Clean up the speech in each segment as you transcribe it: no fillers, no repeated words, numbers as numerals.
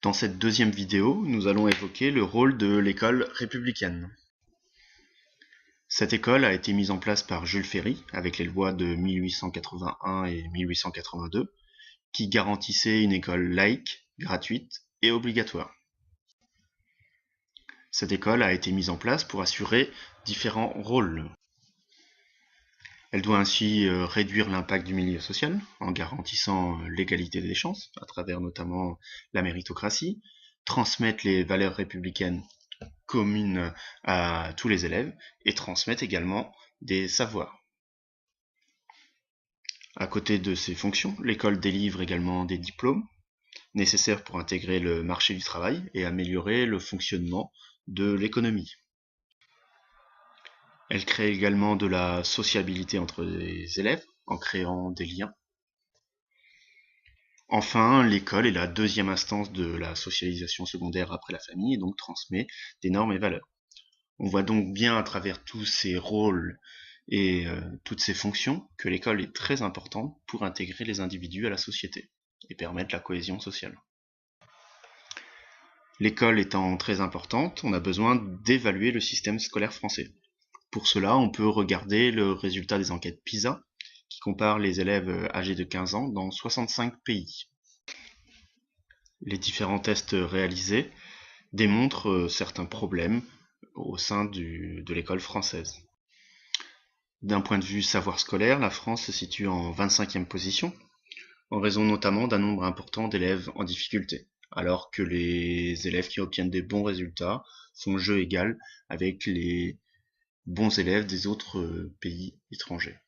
Dans cette deuxième vidéo, nous allons évoquer le rôle de l'école républicaine. Cette école a été mise en place par Jules Ferry avec les lois de 1881 et 1882 qui garantissaient une école laïque, gratuite et obligatoire. Cette école a été mise en place pour assurer différents rôles. Elle doit ainsi réduire l'impact du milieu social en garantissant l'égalité des chances à travers notamment la méritocratie, transmettre les valeurs républicaines communes à tous les élèves et transmettre également des savoirs. À côté de ces fonctions, l'école délivre également des diplômes nécessaires pour intégrer le marché du travail et améliorer le fonctionnement de l'économie. Elle crée également de la sociabilité entre les élèves en créant des liens. Enfin, l'école est la deuxième instance de la socialisation secondaire après la famille et donc transmet des normes et valeurs. On voit donc bien à travers tous ces rôles et toutes ces fonctions que l'école est très importante pour intégrer les individus à la société et permettre la cohésion sociale. L'école étant très importante, on a besoin d'évaluer le système scolaire français. Pour cela, on peut regarder le résultat des enquêtes PISA, qui comparent les élèves âgés de 15 ans dans 65 pays. Les différents tests réalisés démontrent certains problèmes au sein de l'école française. D'un point de vue savoir scolaire, la France se situe en 25e position, en raison notamment d'un nombre important d'élèves en difficulté, alors que les élèves qui obtiennent des bons résultats font jeu égal avec les bons élèves des autres pays étrangers.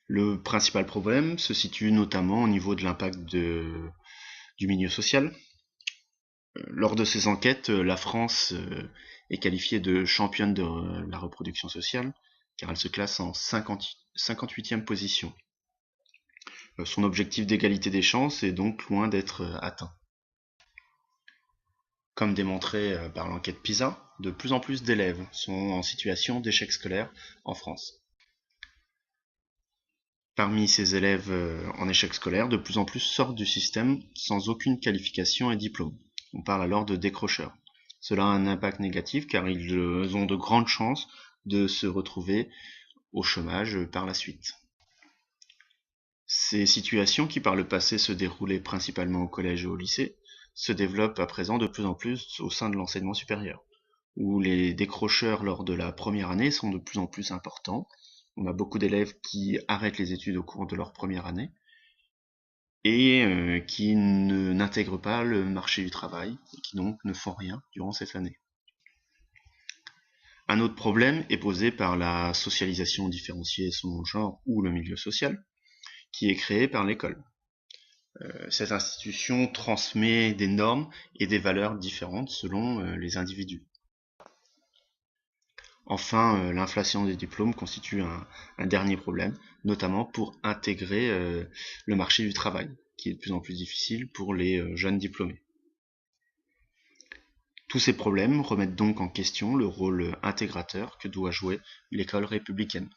Le principal problème se situe notamment au niveau de l'impact du milieu social. Lors de ces enquêtes, la France est qualifiée de championne de la reproduction sociale, car elle se classe en 58e position. Son objectif d'égalité des chances est donc loin d'être atteint. Comme démontré par l'enquête PISA, de plus en plus d'élèves sont en situation d'échec scolaire en France. Parmi ces élèves en échec scolaire, de plus en plus sortent du système sans aucune qualification et diplôme. On parle alors de décrocheurs. Cela a un impact négatif car ils ont de grandes chances de se retrouver au chômage par la suite. Ces situations qui par le passé se déroulaient principalement au collège et au lycée se développent à présent de plus en plus au sein de l'enseignement supérieur, où les décrocheurs lors de la première année sont de plus en plus importants. On a beaucoup d'élèves qui arrêtent les études au cours de leur première année et qui n'intègrent pas le marché du travail et qui donc ne font rien durant cette année. Un autre problème est posé par la socialisation différenciée selon le genre ou le milieu social, qui est créée par l'école. Cette institution transmet des normes et des valeurs différentes selon les individus. Enfin, l'inflation des diplômes constitue un dernier problème, notamment pour intégrer le marché du travail, qui est de plus en plus difficile pour les jeunes diplômés. Tous ces problèmes remettent donc en question le rôle intégrateur que doit jouer l'école républicaine.